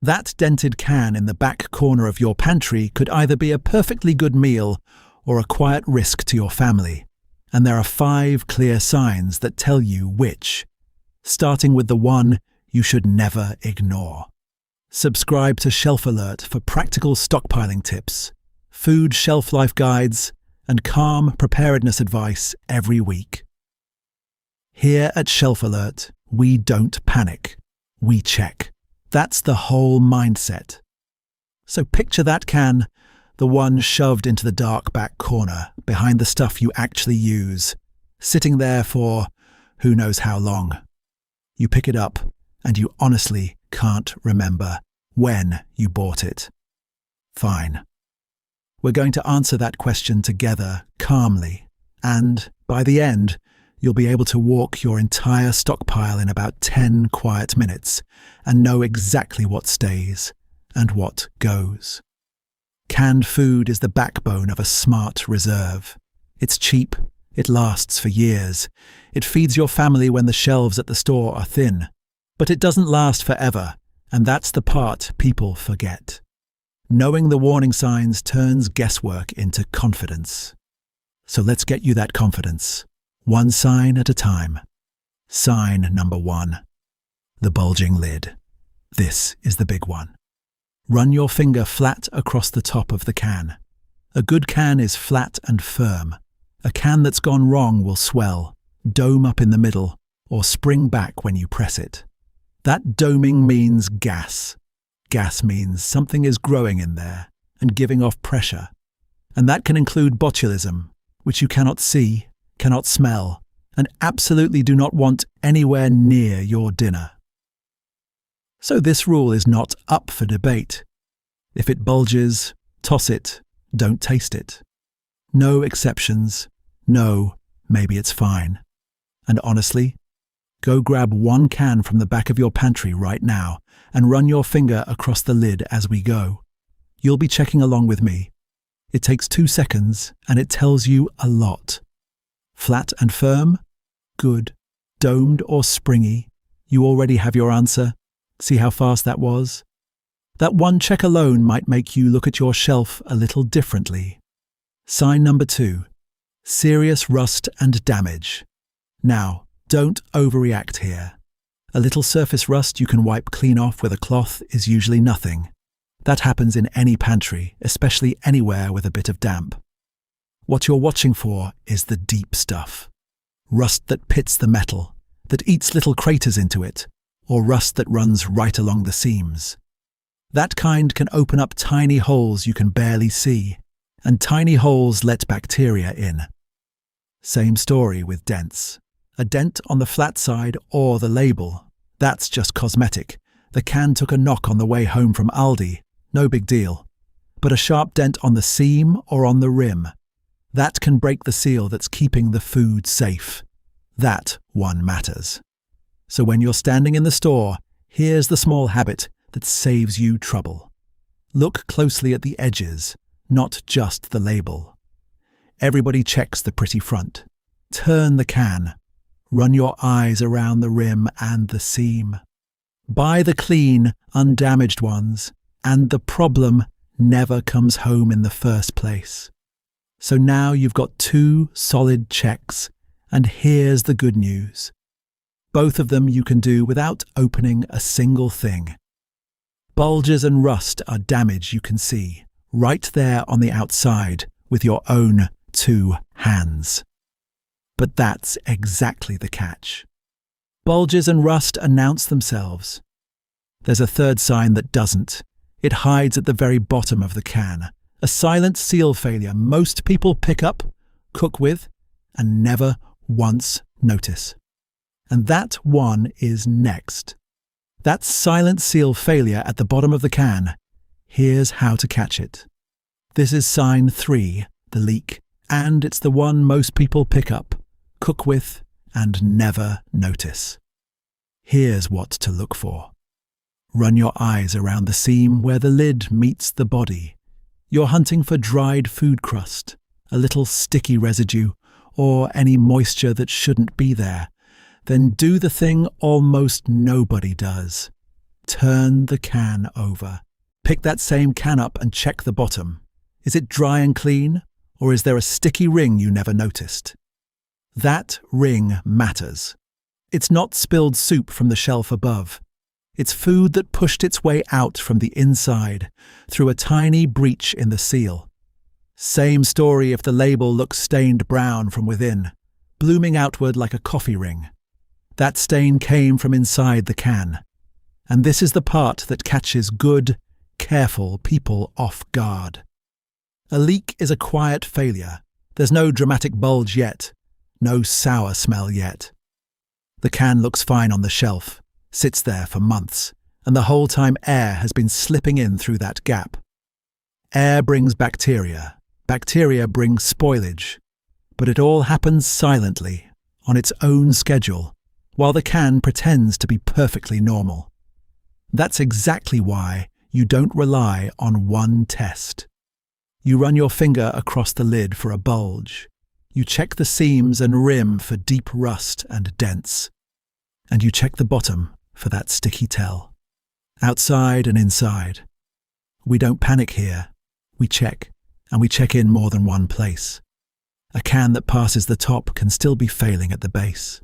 That dented can in the back corner of your pantry could either be a perfectly good meal or a quiet risk to your family. And there are 5 clear signs that tell you which, starting with the one you should never ignore. Subscribe to Shelf Alert for practical stockpiling tips, food shelf life guides, and calm preparedness advice every week. Here at Shelf Alert, we don't panic, we check. That's the whole mindset. So picture that can, the one shoved into the dark back corner, behind the stuff you actually use, sitting there for who knows how long. You pick it up, and you honestly can't remember when you bought it. Fine. We're going to answer that question together calmly, and by the end, you'll be able to walk your entire stockpile in about 10 quiet minutes and know exactly what stays and what goes. Canned food is the backbone of a smart reserve. It's cheap, it lasts for years, it feeds your family when the shelves at the store are thin. But it doesn't last forever, and that's the part people forget. Knowing the warning signs turns guesswork into confidence. So let's get you that confidence, one sign at a time. Sign number 1. The bulging lid. This is the big one. Run your finger flat across the top of the can. A good can is flat and firm. A can that's gone wrong will swell, dome up in the middle, or spring back when you press it. That doming means gas. Gas means something is growing in there and giving off pressure. And that can include botulism, which you cannot see, cannot smell, and absolutely do not want anywhere near your dinner. So this rule is not up for debate. If it bulges, toss it, don't taste it. No exceptions. No, maybe it's fine. And honestly, go grab one can from the back of your pantry right now and run your finger across the lid as we go. You'll be checking along with me. It takes 2 seconds and it tells you a lot. Flat and firm? Good. Domed or springy? You already have your answer. See how fast that was? That one check alone might make you look at your shelf a little differently. Sign number 2. Serious rust and damage. Now, don't overreact here. A little surface rust you can wipe clean off with a cloth is usually nothing. That happens in any pantry, especially anywhere with a bit of damp. What you're watching for is the deep stuff. Rust that pits the metal, that eats little craters into it, or rust that runs right along the seams. That kind can open up tiny holes you can barely see, and tiny holes let bacteria in. Same story with dents. A dent on the flat side or the label, that's just cosmetic. The can took a knock on the way home from Aldi, no big deal. But a sharp dent on the seam or on the rim, that can break the seal that's keeping the food safe. That one matters. So when you're standing in the store, here's the small habit that saves you trouble. Look closely at the edges, not just the label. Everybody checks the pretty front. Turn the can. Run your eyes around the rim and the seam. Buy the clean, undamaged ones, and the problem never comes home in the first place. So now you've got 2 solid checks, and here's the good news. Both of them you can do without opening a single thing. Bulges and rust are damage you can see, right there on the outside, with your own 2 hands. But that's exactly the catch. Bulges and rust announce themselves. There's a third sign that doesn't. It hides at the very bottom of the can. A silent seal failure most people pick up, cook with, and never once notice. And that one is next. That silent seal failure at the bottom of the can. Here's how to catch it. This is sign 3, the leak, and it's the one most people pick up, cook with, and never notice. Here's what to look for. Run your eyes around the seam where the lid meets the body. You're hunting for dried food crust, a little sticky residue, or any moisture that shouldn't be there. Then do the thing almost nobody does. Turn the can over. Pick that same can up and check the bottom. Is it dry and clean, or is there a sticky ring you never noticed? That ring matters. It's not spilled soup from the shelf above. It's food that pushed its way out from the inside, through a tiny breach in the seal. Same story if the label looks stained brown from within, blooming outward like a coffee ring. That stain came from inside the can. And this is the part that catches good, careful people off guard. A leak is a quiet failure. There's no dramatic bulge yet, no sour smell yet. The can looks fine on the shelf, sits there for months, and the whole time air has been slipping in through that gap. Air brings bacteria. Bacteria bring spoilage. But it all happens silently, on its own schedule, while the can pretends to be perfectly normal. That's exactly why you don't rely on one test. You run your finger across the lid for a bulge. You check the seams and rim for deep rust and dents. And you check the bottom for that sticky tell. Outside and inside. We don't panic here. We check, and we check in more than one place. A can that passes the top can still be failing at the base.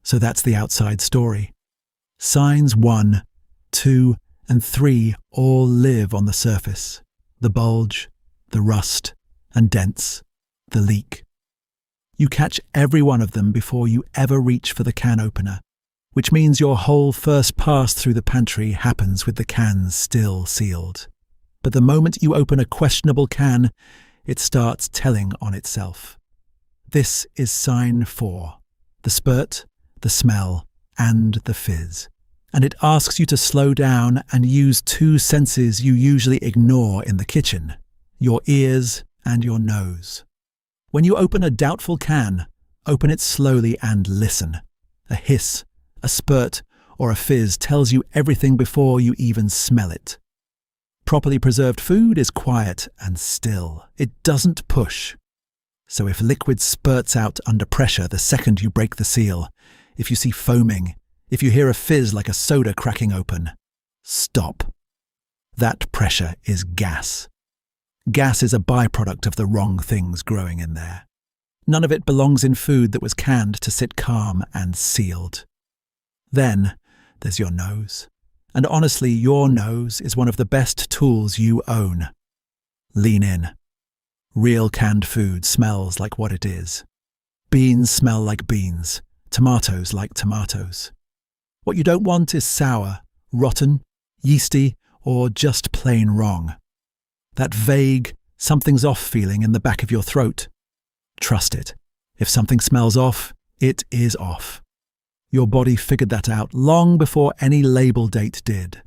So that's the outside story. Signs 1, 2, and 3 all live on the surface. The bulge, the rust, and dents, the leak. You catch every one of them before you ever reach for the can opener, which means your whole first pass through the pantry happens with the cans still sealed. But the moment you open a questionable can, it starts telling on itself. This is sign 4, the spurt, the smell, and the fizz. And it asks you to slow down and use 2 senses you usually ignore in the kitchen, your ears and your nose. When you open a doubtful can, open it slowly and listen. A hiss, a spurt, or a fizz tells you everything before you even smell it. Properly preserved food is quiet and still. It doesn't push. So if liquid spurts out under pressure the second you break the seal, if you see foaming, if you hear a fizz like a soda cracking open, stop. That pressure is gas. Gas is a byproduct of the wrong things growing in there. None of it belongs in food that was canned to sit calm and sealed. Then there's your nose. And honestly, your nose is one of the best tools you own. Lean in. Real canned food smells like what it is. Beans smell like beans. Tomatoes like tomatoes. What you don't want is sour, rotten, yeasty, or just plain wrong. That vague, something's off feeling in the back of your throat. Trust it. If something smells off, it is off. Your body figured that out long before any label date did.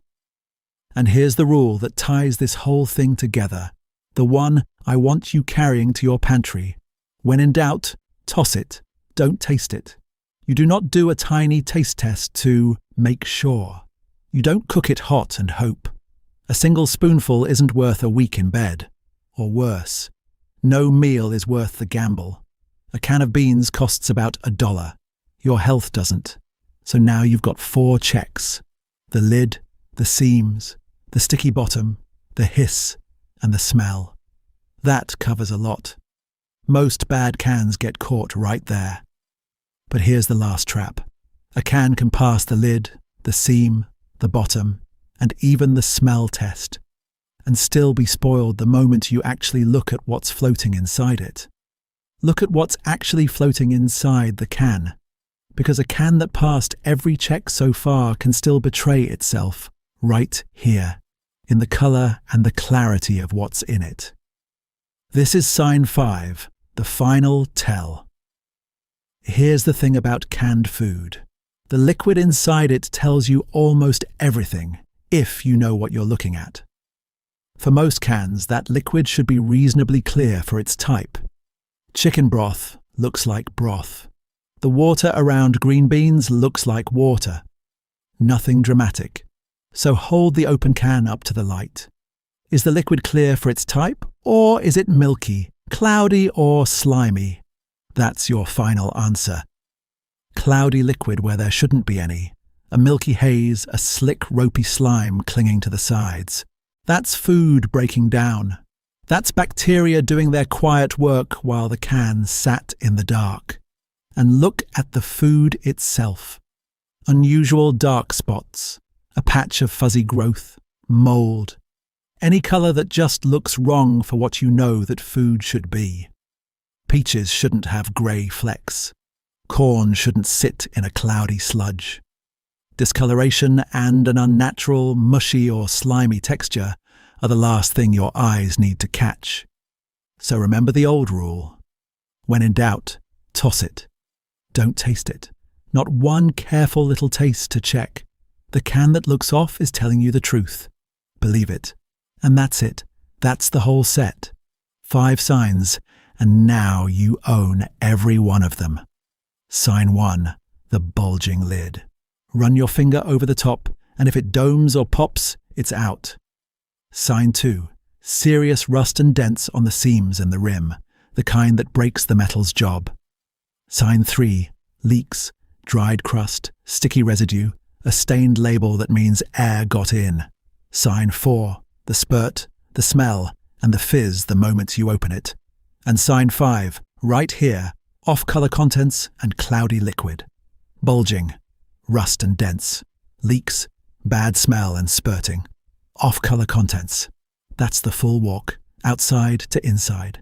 And here's the rule that ties this whole thing together. The one I want you carrying to your pantry. When in doubt, toss it. Don't taste it. You do not do a tiny taste test to make sure. You don't cook it hot and hope. A single spoonful isn't worth a week in bed. Or worse. No meal is worth the gamble. A can of beans costs about $1. Your health doesn't. So now you've got 4 checks. The lid, the seams, the sticky bottom, the hiss, and the smell. That covers a lot. Most bad cans get caught right there. But here's the last trap. A can can pass the lid, the seam, the bottom, and even the smell test, and still be spoiled the moment you actually look at what's floating inside it. Look at what's actually floating inside the can, because a can that passed every check so far can still betray itself right here, in the colour and the clarity of what's in it. This is sign 5, the final tell. Here's the thing about canned food. The liquid inside it tells you almost everything, if you know what you're looking at. For most cans, that liquid should be reasonably clear for its type. Chicken broth looks like broth. The water around green beans looks like water. Nothing dramatic. So hold the open can up to the light. Is the liquid clear for its type, or is it milky, cloudy, or slimy? That's your final answer. Cloudy liquid where there shouldn't be any. a milky haze, a slick, ropey slime clinging to the sides. That's food breaking down. That's bacteria doing their quiet work while the can sat in the dark. And look at the food itself. Unusual dark spots, a patch of fuzzy growth, mold. Any colour that just looks wrong for what you know that food should be. Peaches shouldn't have grey flecks. Corn shouldn't sit in a cloudy sludge. Discoloration and an unnatural, mushy or slimy texture are the last thing your eyes need to catch. So remember the old rule. When in doubt, toss it. Don't taste it. Not one careful little taste to check. The can that looks off is telling you the truth. Believe it. And that's it. That's the whole set. 5 signs, and now you own every one of them. Sign 1, the bulging lid. Run your finger over the top, and if it domes or pops, it's out. Sign 2, serious rust and dents on the seams and the rim, the kind that breaks the metal's job. Sign 3, leaks, dried crust, sticky residue, a stained label that means air got in. Sign 4, the spurt, the smell, and the fizz the moment you open it. And sign 5, right here, off-colour contents and cloudy liquid. Bulging, rust and dents, leaks, bad smell and spurting. Off-colour contents. That's the full walk, outside to inside.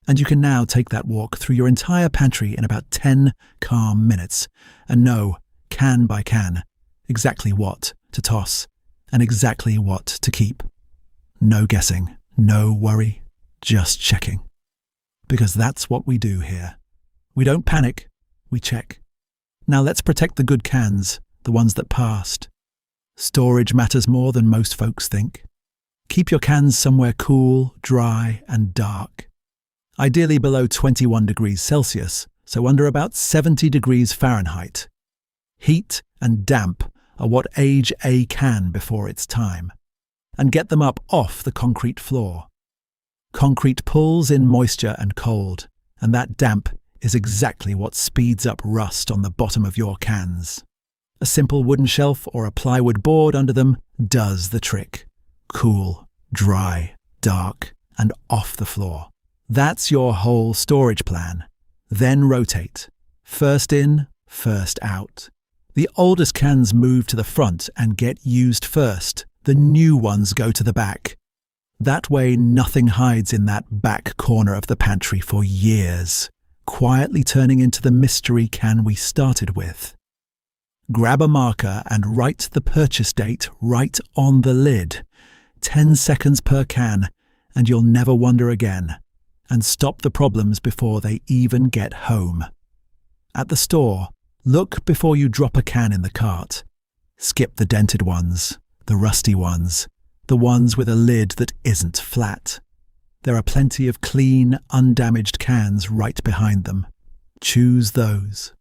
And you can now take that walk through your entire pantry in about 10 calm minutes and know, can by can, exactly what to toss and exactly what to keep. No guessing, no worry, just checking. Because that's what we do here. We don't panic, we check. Now let's protect the good cans, the ones that passed. Storage matters more than most folks think. Keep your cans somewhere cool, dry, and dark. Ideally below 21 degrees Celsius, so under about 70 degrees Fahrenheit. Heat and damp are what age a can before its time. And get them up off the concrete floor. Concrete pulls in moisture and cold, and that damp is exactly what speeds up rust on the bottom of your cans. A simple wooden shelf or a plywood board under them does the trick. Cool, dry, dark, and off the floor. That's your whole storage plan. Then rotate. First in, first out. The oldest cans move to the front and get used first. The new ones go to the back. That way nothing hides in that back corner of the pantry for years, quietly turning into the mystery can we started with. Grab a marker and write the purchase date right on the lid. 10 seconds per can, and you'll never wonder again. And stop the problems before they even get home. At the store, look before you drop a can in the cart. Skip the dented ones, the rusty ones, the ones with a lid that isn't flat. There are plenty of clean, undamaged cans right behind them. Choose those.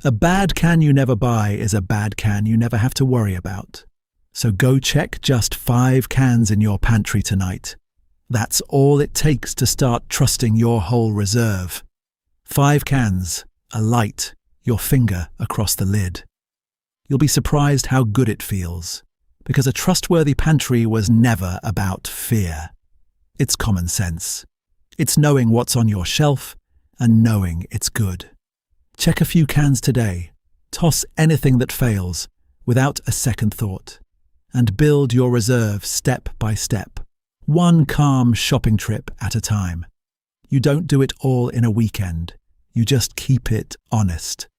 A bad can you never buy is a bad can you never have to worry about. So go check just 5 cans in your pantry tonight. That's all it takes to start trusting your whole reserve. 5 cans, a light, your finger across the lid. You'll be surprised how good it feels, because a trustworthy pantry was never about fear. It's common sense. It's knowing what's on your shelf and knowing it's good. Check a few cans today, toss anything that fails without a second thought, and build your reserve step by step, one calm shopping trip at a time. You don't do it all in a weekend, you just keep it honest.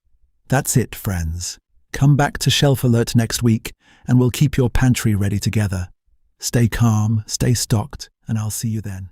That's it, friends. Come back to Shelf Alert next week and we'll keep your pantry ready together. Stay calm, stay stocked, and I'll see you then.